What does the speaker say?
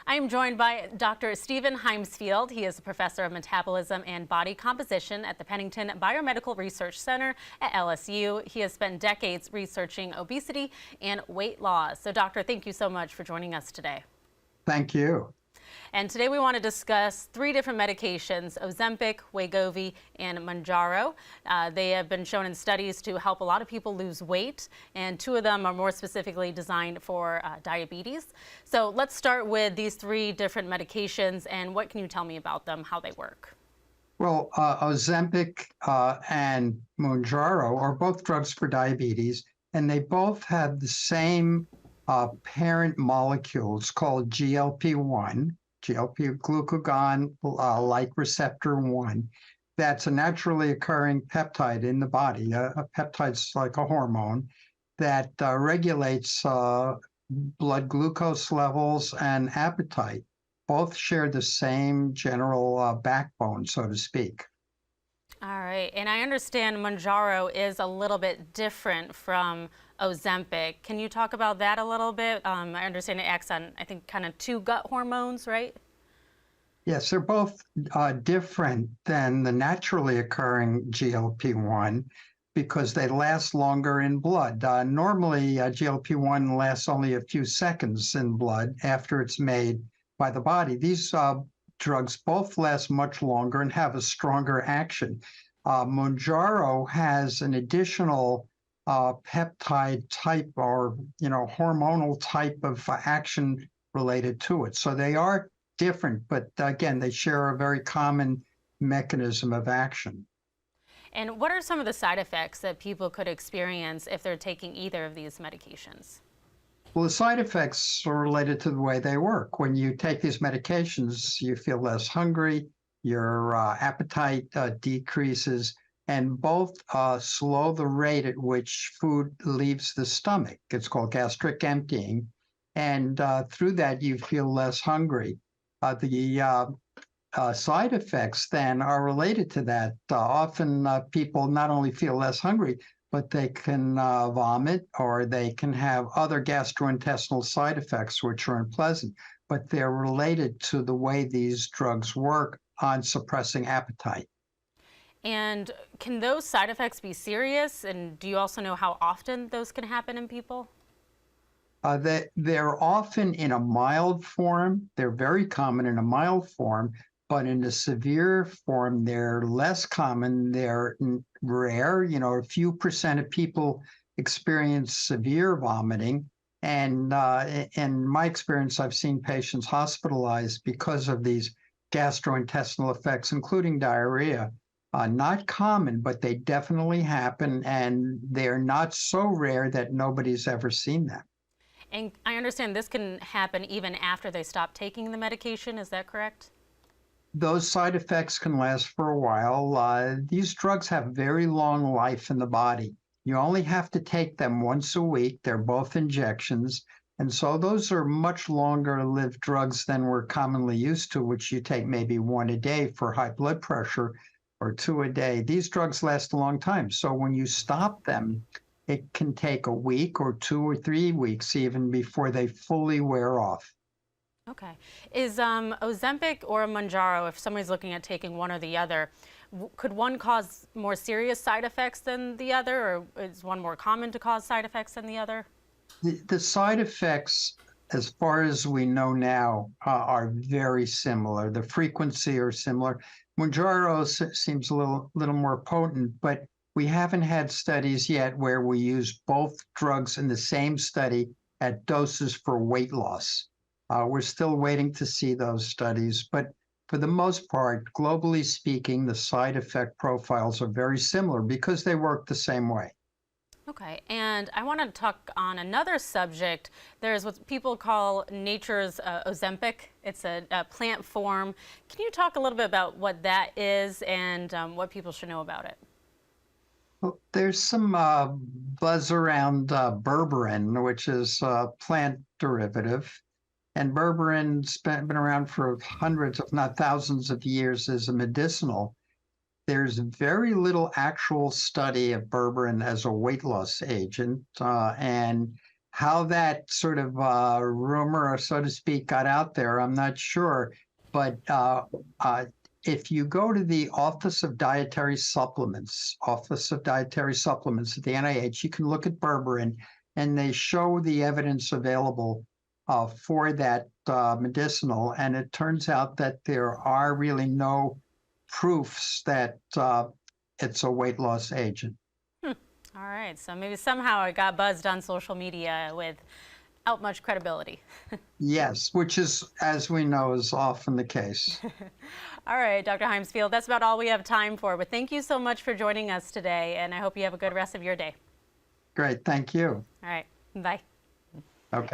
I am joined by Dr. Stephen Heimsfield. He is a professor of metabolism and body composition at the Pennington Biomedical Research Center at LSU. He has spent decades researching obesity and weight loss. So, doctor, thank you so much for joining us today. Thank you. And today we want to discuss three different medications: Ozempic, Wegovy, and Mounjaro. They have been shown in studies to help a lot of people lose weight, and two of them are more specifically designed for diabetes. So let's start with these three different medications, and what can you tell me about them, how they work? Well, Ozempic and Mounjaro are both drugs for diabetes, and they both have the same parent molecules called GLP-1, glucagon-like receptor 1. That's a naturally occurring peptide in the body. A peptide's like a hormone that regulates blood glucose levels and appetite. Both share the same general backbone, so to speak. All right, and I understand Mounjaro is a little bit different from Ozempic. Can you talk about that a little bit? I understand it acts on, I think, kind of two gut hormones, right? Yes, they're both different than the naturally occurring GLP-1 because they last longer in blood. Normally, GLP-1 lasts only a few seconds in blood after it's made by the body. These drugs both last much longer and have a stronger action. Mounjaro has an additional peptide type or hormonal type of action related to it. So they are different, but again, they share a very common mechanism of action. And what are some of the side effects that people could experience if they're taking either of these medications? Well, the side effects are related to the way they work. When you take these medications, you feel less hungry, your appetite decreases, and both slow the rate at which food leaves the stomach. It's called gastric emptying. And through that, you feel less hungry. The side effects then are related to that. Often people not only feel less hungry, but they can vomit or they can have other gastrointestinal side effects, which are unpleasant, but they're related to the way these drugs work on suppressing appetite. And can those side effects be serious? And do you also know how often those can happen in people? They're often in a mild form. They're very common in a mild form, but in a severe form, they're less common. They're rare. A few percent of people experience severe vomiting. And in my experience, I've seen patients hospitalized because of these gastrointestinal effects, including diarrhea. Not common, but they definitely happen, and they're not so rare that nobody's ever seen them. And I understand this can happen even after they stop taking the medication. Is that correct? Those side effects can last for a while. These drugs have very long life in the body. You only have to take them once a week. They're both injections. And so those are much longer lived drugs than we're commonly used to, which you take maybe one a day for high blood pressure or two a day. These drugs last a long time. So when you stop them, it can take a week or 2 or 3 weeks even before they fully wear off. Okay. Is Ozempic or Mounjaro, if somebody's looking at taking one or the other, could one cause more serious side effects than the other, or is one more common to cause side effects than the other? The side effects, as far as we know now, are very similar. The frequency are similar. Mounjaro seems a little more potent, but we haven't had studies yet where we use both drugs in the same study at doses for weight loss. We're still waiting to see those studies, but for the most part, globally speaking, the side effect profiles are very similar because they work the same way. Okay, and I want to talk on another subject. There's what people call nature's Ozempic. It's a plant form. Can you talk a little bit about what that is and what people should know about it? Well, there's some buzz around berberine, which is a plant derivative. And berberine's been around for hundreds, if not thousands of years as a medicinal. There's very little actual study of berberine as a weight loss agent. And How that sort of rumor, so to speak, got out there, I'm not sure. But if you go to the Office of Dietary Supplements at the NIH, you can look at berberine, and they show the evidence available for that medicinal. And it turns out that there are really no proofs that it's a weight loss agent. All right, so maybe somehow it got buzzed on social media without much credibility. Yes, which is, as we know, is often the case. All right, Dr. Heimsfield, that's about all we have time for, but thank you so much for joining us today, and I hope you have a good rest of your day. Great, thank you. All right, bye. Okay.